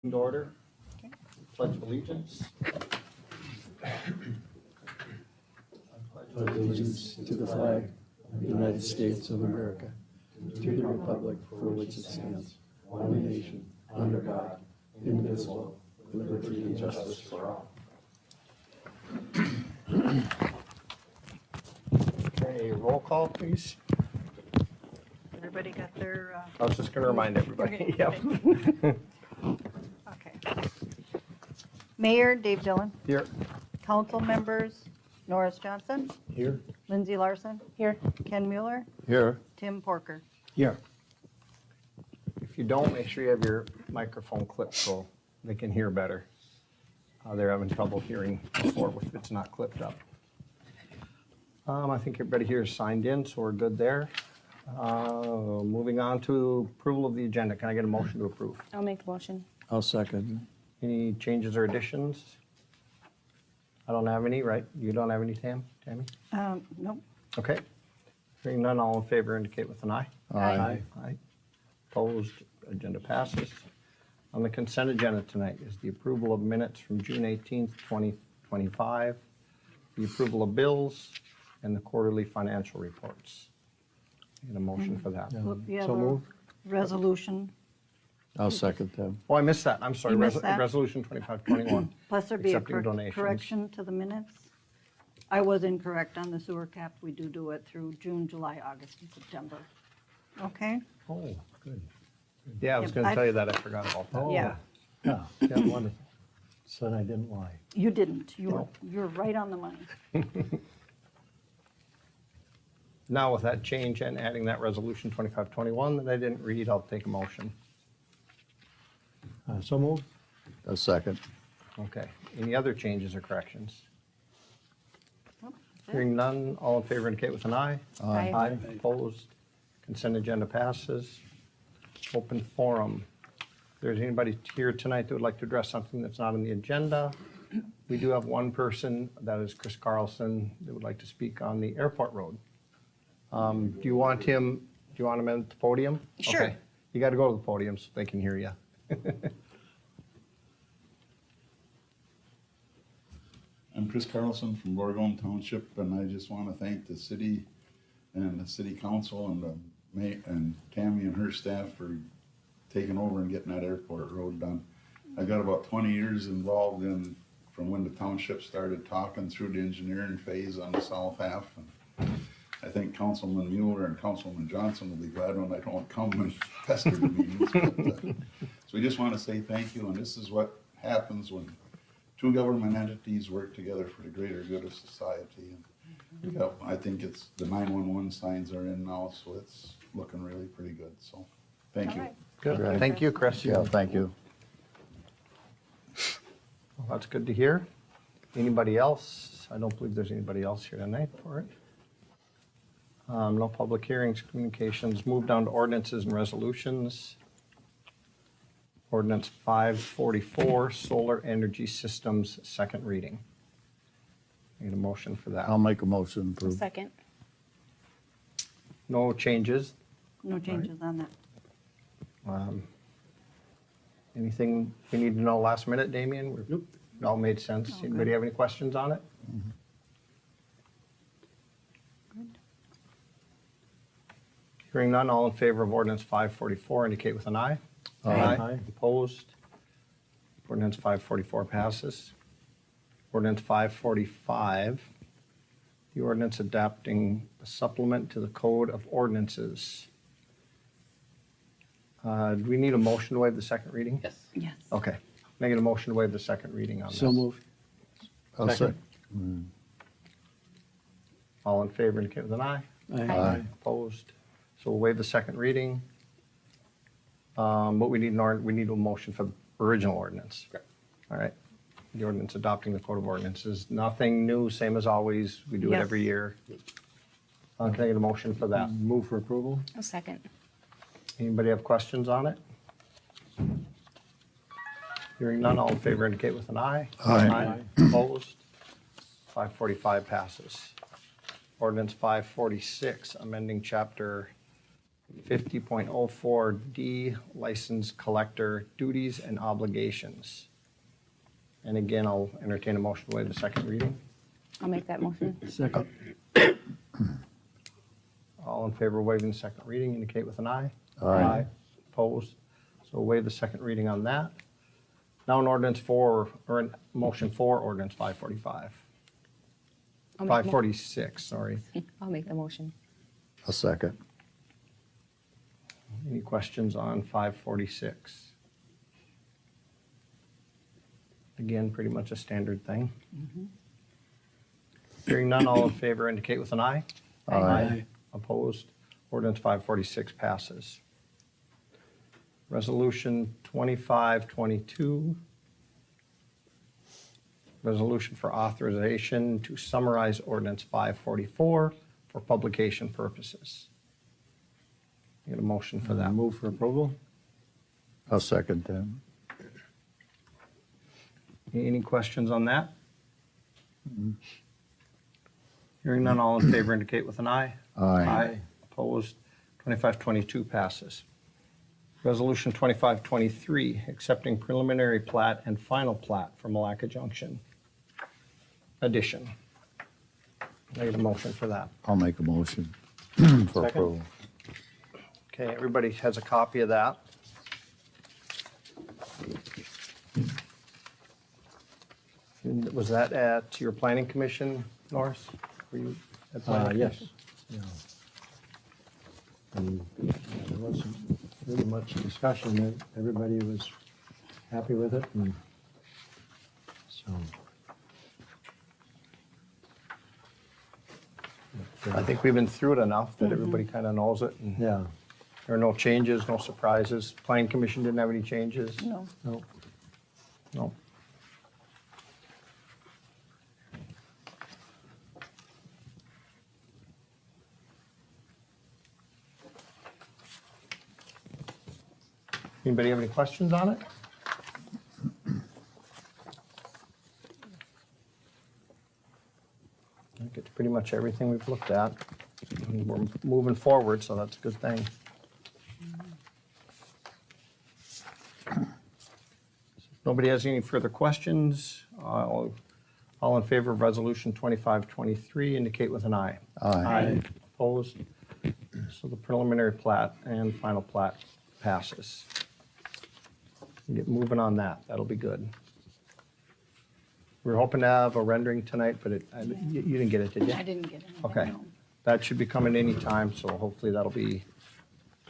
In order. Pledge of allegiance. Pledge allegiance to the flag of the United States of America, to the republic for which it stands, one nation, under God, indivisible, with liberty and justice for all. Okay, roll call, please. Everybody got their, I was just going to remind everybody. Okay. Yep. okay. Mayor Dave Dillon, Here. council members Norris Johnson, Here? Lindsee Larson. Here. Ken Mueller, Here. Tim Porker. Here. If you don't, make sure you have your microphone clipped so they can hear better. They're having trouble hearing before if it's not clipped up. I think everybody here is signed in, so we're good there. Moving on to approval of the agenda. Can I get a motion to approve? I'll make the motion. I'll second. Any changes or additions? I don't have any, right? You don't have any, Tammy? Nope. Okay. Hearing none, all in favor indicate with an eye. Aye. Aye. Opposed, agenda passes. On the consent agenda tonight is the approval of minutes from June 18th, 2025, the approval of bills, and the quarterly financial reports. Need a motion for that. We have So a move. resolution, I'll second that. Oh, I missed that. I'm sorry. You missed that? Resolution 2521. plus there be a Accepting donations. correction to the minutes. I was incorrect on the sewer cap. We do it through June, July, August, and September. Okay? Oh, good. Yeah, I was Yep, going to I- tell you that. I forgot about that. Yeah. Yeah, yeah, wonderful. Said I didn't lie. You didn't. You're right on the money. Now with that change and adding that resolution 2521 that I didn't read, I'll take a motion. So move. A second. Okay. Any other changes or corrections? Nope, that's it. Hearing none, all in favor indicate with an eye. Aye. Aye. Opposed? Consent agenda passes. Open forum. If there's anybody here tonight that would like to address something that's not on the agenda, we do have one person, that is Chris Carlson, that would like to speak on the airport road. Do you want him at the podium? Sure. Okay. You got to go to the podium so they can hear you. I'm Chris Carlson from Borgone Township, and I just want to thank the city and the city council and Tammy and her staff for taking over and getting that airport road done. I got about 20 years involved in, from when the township started talking through the engineering phase on the south half. And I think Councilman Mueller and Councilman Johnson will be glad when I don't come and pester the meetings. So we just want to say thank you, and this is what happens when two government entities work together for the greater good of society. And I think it's, the 911 signs are in now, so it's looking really pretty good, so thank you. All right. Good. Thank you, Chris. Yeah, thank you. Well, that's good to hear. Anybody else? I don't believe there's anybody else here tonight for it. No public hearings, communications. Move down to ordinances and resolutions. Ordinance 544, solar energy systems, second reading. Need a motion for that. I'll make a motion to A approve. second. No changes. No changes on that. Anything we need to know last minute, Damien? Nope. It all made sense. All Anybody good. have any questions on it? Good. Hearing none, all in favor of ordinance 544 indicate with an eye. Aye. Opposed? Ordinance 544 passes. Ordinance 545, the ordinance adopting a supplement to the Code of Ordinances. Do we need a motion to waive the second reading? Yes. Yes. Okay. Make it a motion to waive the second reading on this. So move. I'll Second. second. All in favor indicate with an eye. Aye. Opposed? So we'll waive the second reading. But we need a motion for the original ordinance. Correct. All right. The ordinance adopting the Code of Ordinances. Nothing new, same as always. We do it Yes. every year. Can I get a motion for that? Move for approval? A second. Anybody have questions on it? Hearing none, all in favor indicate with an eye. Aye. Opposed? 545 passes. Ordinance 546, amending chapter 50.04D, license collector duties and obligations. And again, I'll entertain a motion to waive the second reading. I'll make that motion. Second. All in favor of waiving the second reading indicate with an eye. Aye. Opposed? So waive the second reading on that. Now an ordinance for, or a motion for ordinance 545. I'll make the mo- 546, sorry. I'll make the motion. A second. Any questions on 546? Again, pretty much a standard thing. Hearing none, all in favor indicate with an eye. Aye. Opposed? Ordinance 546 passes. Resolution 2522. Resolution for authorization to summarize ordinance 544 for publication purposes. Get a motion for that. Move for approval? I'll second that. Any questions on that? Hearing none, all in favor indicate with an eye. Aye. Opposed? 2522 passes. Resolution 2523, accepting preliminary plat and final plat for Milaca Junction addition. I get a motion for that. I'll make a motion for Second. approval. Okay, everybody has a copy of that. And was that at your planning commission, Norris? Were you at planning Yes. commission? Yeah. And there wasn't really much discussion. Everybody was happy with it, and so. I think we've been through it enough that everybody kind of knows it. And Yeah, there are no changes, no surprises. Planning commission didn't have any changes? No. no, No. Anybody have any questions on it? I think it's pretty much everything we've looked at. And we're moving forward, so that's a good thing. Nobody has any further questions? All in favor of resolution 2523 indicate with an eye. Aye. Opposed? So the preliminary plat and final plat passes. Get moving on that. That'll be good. We were hoping to have a rendering tonight, but you didn't get it, did you? I didn't get it. Okay. That should be coming any time, so hopefully that'll be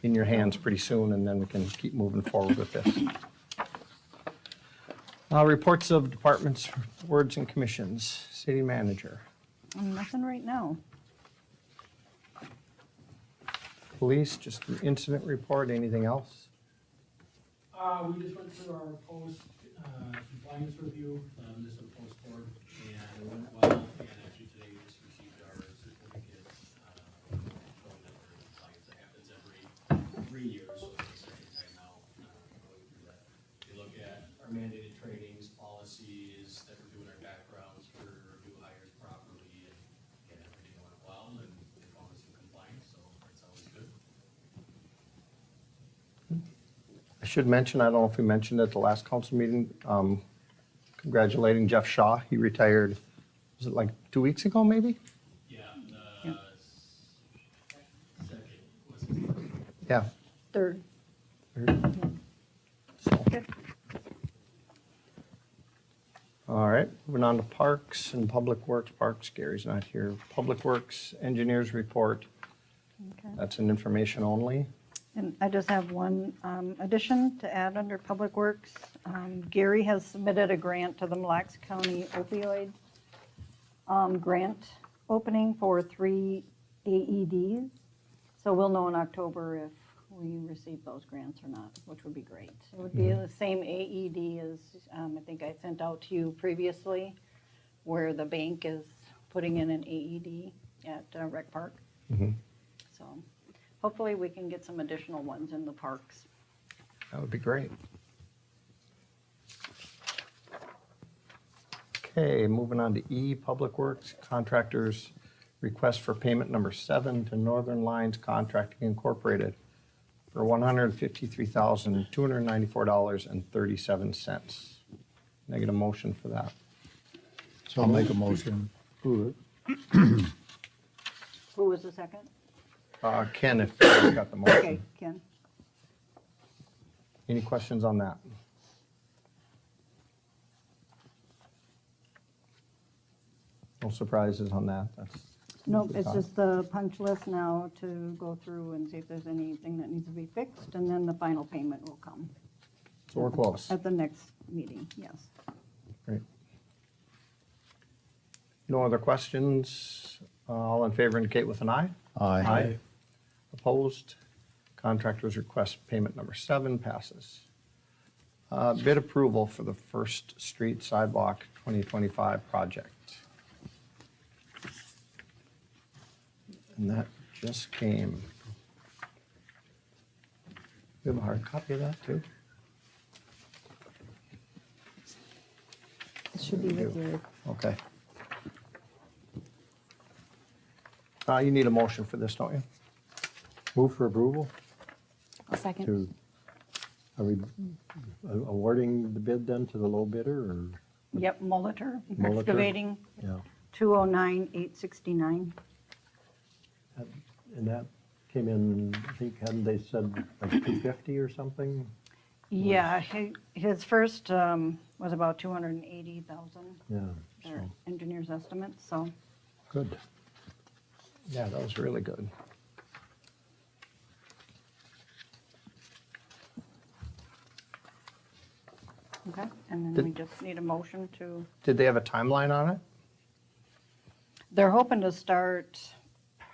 in your hands pretty soon, and then we can keep moving forward with this. Reports of departments, boards, and commissions. City manager. Nothing right now. Police, just an incident report. Anything else? We just went through our post compliance review, this is a post board, and it went well, and actually today we just received our certificates, showing that we're in compliance. That happens every 3 years, so it's the second time now, going through that. They look at our mandated trainings, policies, that we're doing our backgrounds for new hires properly, and everything went well, and they found us in compliance, so that's always good. I should mention, I don't know if we mentioned at the last council meeting, congratulating Jeff Shaw. He retired, was it like 2 weeks ago, maybe? Yeah, second, was it? Yeah. Third. So, Good. all right, moving on to parks and public works. Parks, Gary's not here. Public works, engineers report. Okay. That's an information only. And I just have one addition to add under Public Works. Gary has submitted a grant to the Mille Lacs County opioid grant opening for 3 AEDs. So we'll know in October if we receive those grants or not, which would be great. It would be the same AED as I think I sent out to you previously, where the bank is putting in an AED at Rec Park. So hopefully we can get some additional ones in the parks. That would be great. Okay, moving on to E, Public Works, contractors request for payment number 7 to Northern Lines Contracting Incorporated for $153,294.37. Negative motion for that. I'll make a motion. Who, Who was the second? Ken, if you've got the motion. Okay, Ken. Any questions on that? No surprises on that? That's Nope, it's just the punch list now to go through and see if there's anything that needs to be fixed, and then the final payment will come. So we're close. At the next meeting, yes. Great. No other questions? All in favor indicate with an eye. Aye. Opposed? Contractor's request payment number 7 passes. Bid approval for the First Street Sidewalk 2025 project. And that just came. We have a hard copy of that too? It should be with your, Okay. You need a motion for this, don't you? move for approval a second. to, are we awarding the bid then to the low bidder or? Yep, Molitor Molitor? Excavating, Yeah, 209,869. and that came in, I think, hadn't they said like 250 or something? Yeah, his first was about 280,000, Yeah, their so, engineer's estimate, so. good. Yeah, that was really good. Okay, and then Did- we just need a motion to, Did they have a timeline on it? they're hoping to start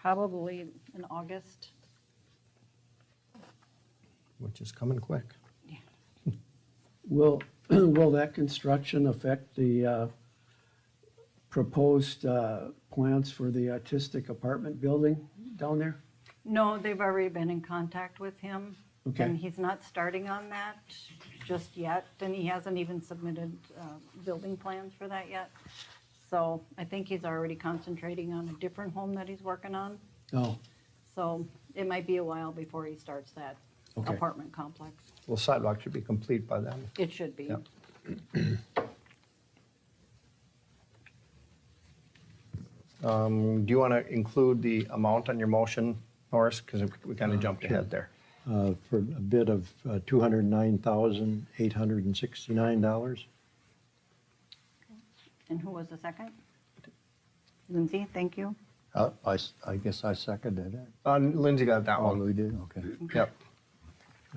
probably in August. Which is coming quick. Will, will that construction affect the proposed plans for the artistic apartment building down there? No, they've already been in contact with him. Okay. And he's not starting on that just yet, and he hasn't even submitted building plans for that yet. So I think he's already concentrating on a different home that he's working on. Oh, So it might be a while before he starts that Okay. apartment complex. Well, sidewalk should be complete by then. It should be. Yep. Do you want to include the amount on your motion, Norris? Because we kind of jumped ahead there. for a bid of $209,869. And who was the second? Lindsay, thank you. I guess I seconded it. Lindsay got that Oh, one. we did, okay. Yep.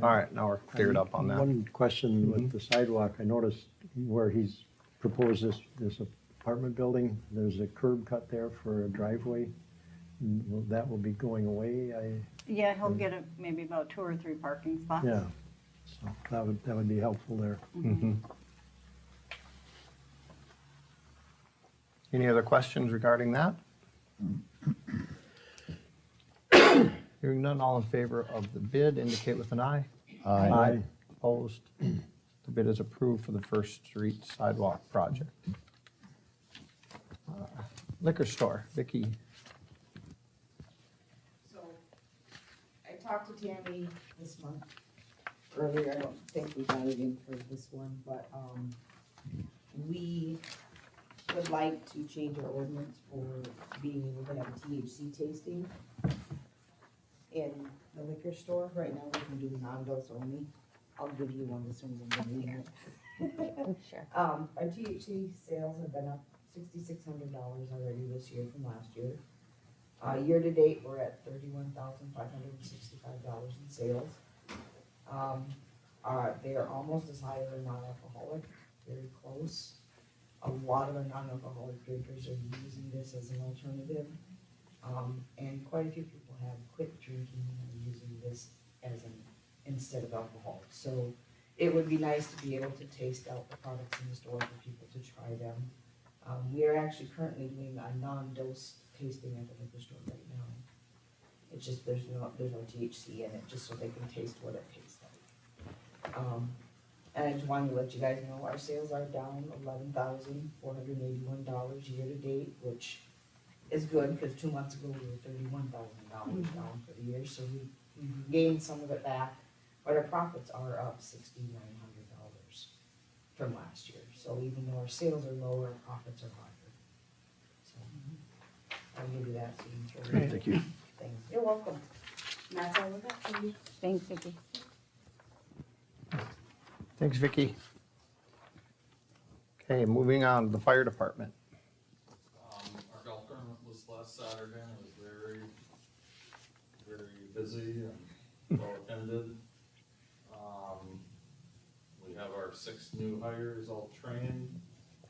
All right, now we're cleared up on that. One question with the sidewalk, I noticed where he's proposed this apartment building, there's a curb cut there for a driveway. That will be going away, Yeah, he'll get maybe about 2 or 3 parking spots. yeah. So that would be helpful there. Mhm. Any other questions regarding that? Hearing none, all in favor of the bid indicate with an eye. Aye. Opposed? The bid is approved for the First Street Sidewalk project. Liquor store, Vicky. So, I talked to Tammy this month, earlier, I don't think we got it in for this one, but, we would like to change our ordinance for being able to have a THC tasting in the liquor store. Right now, we can do non-dose only. I'll give you one as soon as I'm done reading it. Sure. Our THC sales have been up $6,600 already this year from last year. Year to date, we're at $31,565 in sales. They are almost as high as a non-alcoholic, very close. A lot of our non-alcoholic drinkers are using this as an alternative. And quite a few people have quit drinking and are using this as instead of alcohol. So it would be nice to be able to taste out the products in the store for people to try them. We are actually currently doing a non-dose tasting at the liquor store right now. It's just, there's no THC in it, just so they can taste what it tastes like. And I just wanted to let you guys know, our sales are down $11,481 year to date, which is good, because 2 months ago we were $31,000 down for the year, so we gained some of it back, but our profits are up $6,900 from last year. So even though our sales are lower, our profits are higher. So I'll give you that so you can throw Great, thank you. things. You're welcome. And that's all we got for you. Thanks, Vicki. Thanks, Vicki. Okay, moving on to the fire department. Our golf tournament was last Saturday, and it was very, very busy and well attended. We have our 6 new hires all trained,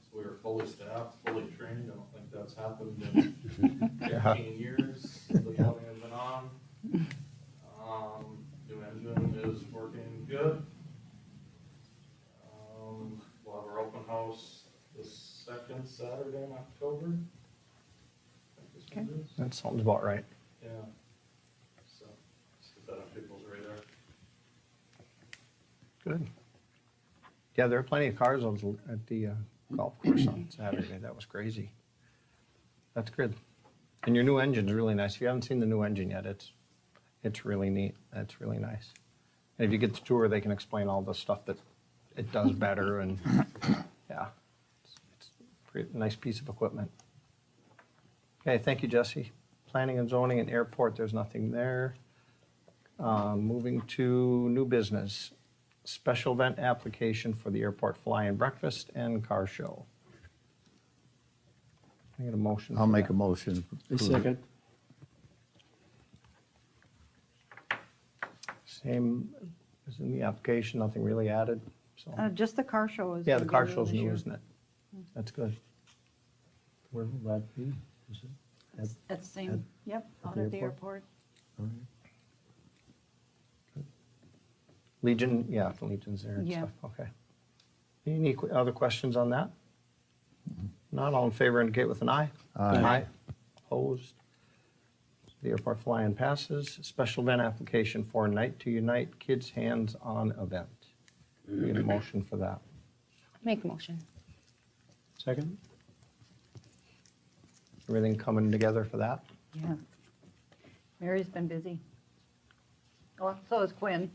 so we are fully staffed, fully trained. I don't think that's happened in 15 years the building has been on. New engine is working good. We'll have our open house the 2nd Saturday in October. I think this one is. That sounds about right. Yeah. So, just get that on people's radar. Good. Yeah, there are plenty of cars at the golf course on Saturday. That was crazy. That's good. And your new engine's really nice. If you haven't seen the new engine yet, it's really neat. That's really nice. And if you get the tour, they can explain all the stuff that it does better, and yeah, it's a pretty nice piece of equipment. Okay, thank you, Jesse. Planning and zoning and airport, there's nothing there. Moving to new business. Special event application for the airport fly-in breakfast and car show. Can I get a motion? I'll for make that? a motion. A second. Same as in the application, nothing really added, so. Just the car show is. Yeah, the gonna be car new show's this new, year. isn't it? That's good. Where will that be? Is it? At the same, yep, out the at the airport? airport. All right. Legion, yeah, the Legion's there and Yeah. stuff, okay. Any other questions on that? Not all in favor indicate with an eye. Aye. Opposed? The airport fly-in passes. Special event application for Night to Unite Kids Hands-On event. We get a motion for that. Make a motion. Second? Everything coming together for that? Yeah. Mary's been busy. Oh, so is Quinn.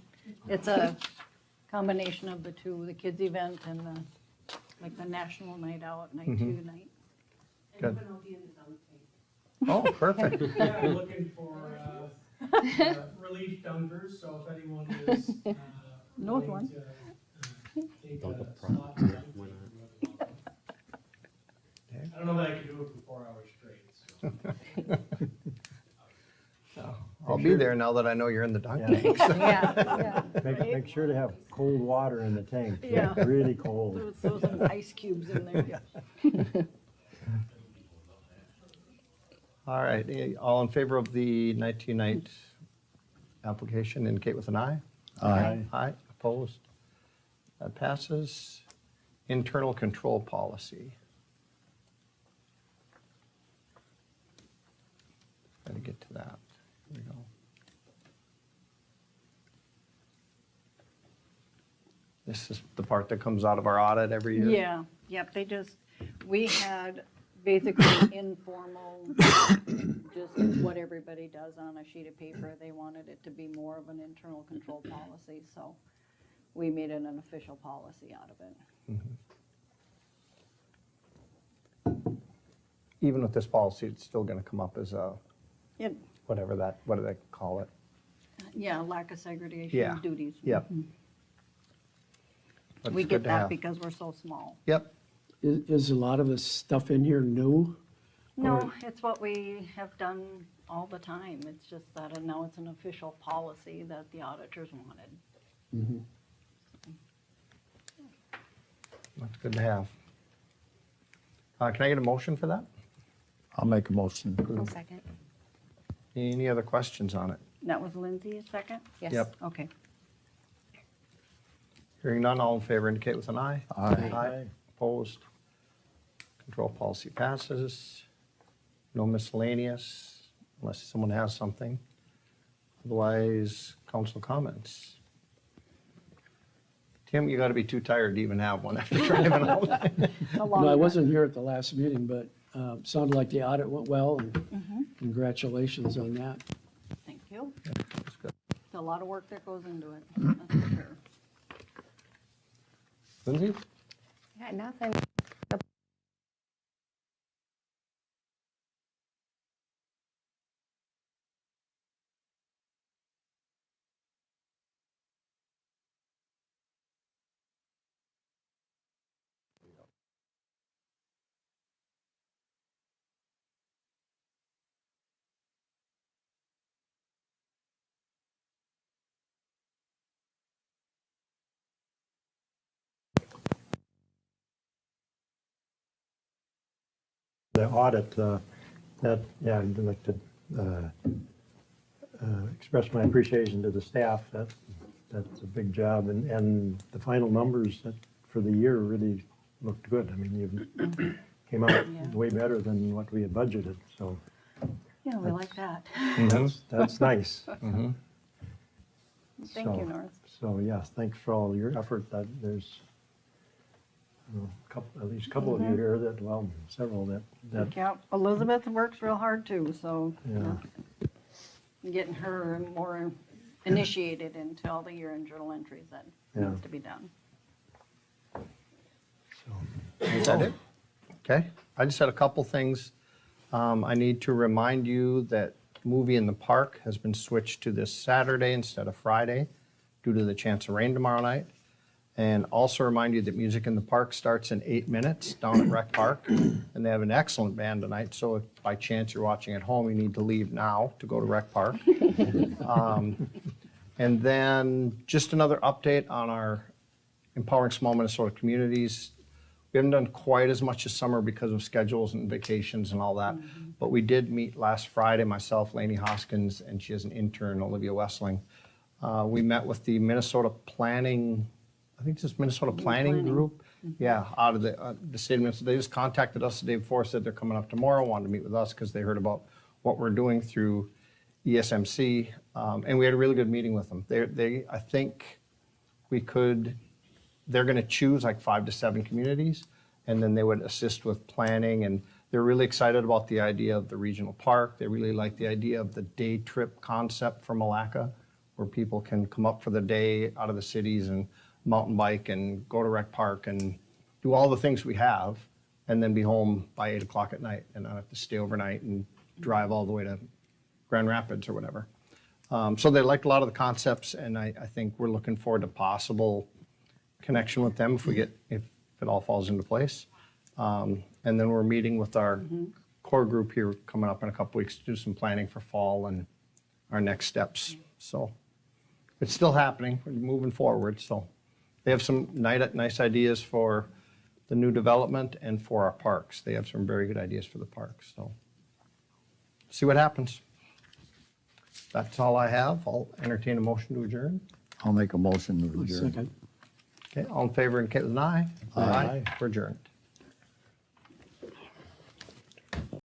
It's a combination of the two, the kids event and like the national night out, night to night. Good. Oh, perfect. Yeah, I'm looking for relief dunkers, so if anyone is Knows willing one. to take a slot to dunk, you're welcome. I don't know that I can do it for 4 hours straight, so. I'll be there now that I know you're in the dunk Yeah. tank. Yeah, Make sure to have cold water in the tank. Yeah. Really cold. Throw some ice cubes in there. All right, all in favor of the Night to Unite application indicate with an eye. Aye. Aye, opposed? That passes. Internal control policy. Got to get to that. Here we go. This is the part that comes out of our audit every year? Yeah, yep, we had basically informal, just what everybody does on a sheet of paper. They wanted it to be more of an internal control policy, so we made it an official policy out of it. Even with this policy, it's still going to come up as a, It, what do they call it? yeah, lack of segregation Yeah, of duties. Yep. But We it's get good to that have. because we're so small. Yep, Is a lot of the stuff in here new? No, it's what we have done all the time. It's just that, and now it's an official policy that the auditors wanted. that's good to have. Can I get a motion for that? I'll make a motion. I'll second. Any other questions on it? That was Lindsay, a second? Yes. Yep. Okay. Hearing none, all in favor indicate with an eye. Aye. Opposed? Control policy passes. No miscellaneous, unless someone has something. Otherwise, council comments. Tim, you gotta be too tired to even have one after driving all day. No, I wasn't here at the last meeting, but sounded like the audit went well, and congratulations on that. Thank you. That's good. It's a lot of work that goes into it, that's for sure. Lindsay? Yeah, nothing. The audit, yeah, I'd like to express my appreciation to the staff. That's a big job, and the final numbers for the year really looked good. I mean, you came out Yeah. way better than what we had budgeted, so Yeah, we like that. that's nice. Thank you, So- Norris. So, yes, thanks for all your effort. That there's at least a couple of you here that, well, several that Yeah, Elizabeth works real hard too, so Yeah. getting her more initiated into all the year-end journal entries that Yeah. needs to be done. Is that it? Okay, I just had a couple things. I need to remind you that Movie in the Park has been switched to this Saturday instead of Friday due to the chance of rain tomorrow night. And also remind you that Music in the Park starts in 8 minutes down at Rec Park. And they have an excellent band tonight, so if by chance you're watching at home, you need to leave now to go to Rec Park. And then just another update on our Empowering Small Minnesota Communities. We haven't done quite as much this summer because of schedules and vacations and all that. But we did meet last Friday, myself, Lainey Hoskins, and she has an intern, Olivia Wessling. We met with the Minnesota Planning, I think it's just Minnesota Planning Planning. Group. Yeah, out of the state of Minnesota. They just contacted us the day before, said they're coming up tomorrow, wanted to meet with us because they heard about what we're doing through ESMC. And we had a really good meeting with them. I think they're going to choose like 5 to 7 communities, and then they would assist with planning. And they're really excited about the idea of the regional park. They really like the idea of the day trip concept for Milaca, where people can come up for the day out of the cities and mountain bike and go to Rec Park and do all the things we have, and then be home by 8 o'clock at night and not have to stay overnight and drive all the way to Grand Rapids or whatever. So they liked a lot of the concepts, and I think we're looking forward to possible connection with them if it all falls into place. And then we're meeting with our core group here coming up in a couple weeks to do some planning for fall and our next steps. So it's still happening. We're moving forward. So they have some nice ideas for the new development and for our parks. They have some very good ideas for the parks. So see what happens. That's all I have. I'll entertain a motion to adjourn. I'll make a motion to adjourn. Second. Okay, all in favor, indicate with an aye. Aye. We're adjourned.